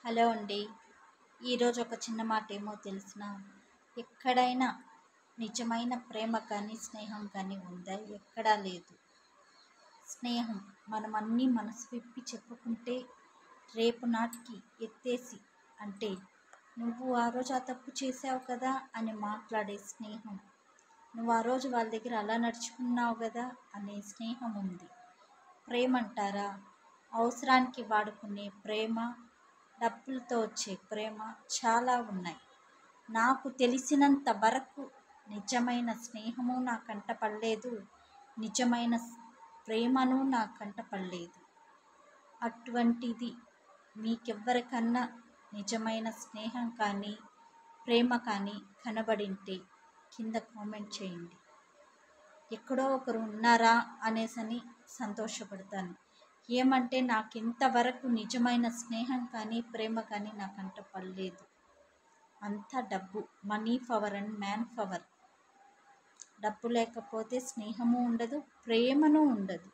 Hello అండి. ఈరోజు ఒక చిన్న మాట ఏమో తెలిసిన, ఎక్కడైనా నిజమైన ప్రేమ కానీ స్నేహం కానీ ఉందా? ఎక్కడా లేదు. స్నేహం మనం అన్నీ మనసు విప్పి చెప్పుకుంటే రేపు నాటికి ఎత్తేసి, అంటే నువ్వు ఆ రోజు ఆ తప్పు చేసావు కదా అని మాట్లాడే స్నేహం, నువ్వు ఆ రోజు వాళ్ళ దగ్గర అలా నడుచుకున్నావు కదా అనే స్నేహం ఉంది. ప్రేమ అంటారా? అవసరానికి వాడుకునే ప్రేమ, డబ్బులతో వచ్చే ప్రేమ చాలా ఉన్నాయి. నాకు తెలిసినంత వరకు నిజమైన స్నేహము నా కంట పడలేదు, నిజమైన ప్రేమను నా కంట పడలేదు. అటువంటిది మీకెవ్వరికన్నా నిజమైన స్నేహం కానీ ప్రేమ కానీ కనబడింటే కింద కామెంట్ చేయండి. ఎక్కడో ఒకరు ఉన్నారా అనేసని సంతోషపడతాను. ఏమంటే నాకు ఇంతవరకు నిజమైన స్నేహం కానీ ప్రేమ కానీ నాకంట పడలేదు. అంతా డబ్బు, money power and man power. డబ్బు లేకపోతే స్నేహము ఉండదు, ప్రేమను ఉండదు.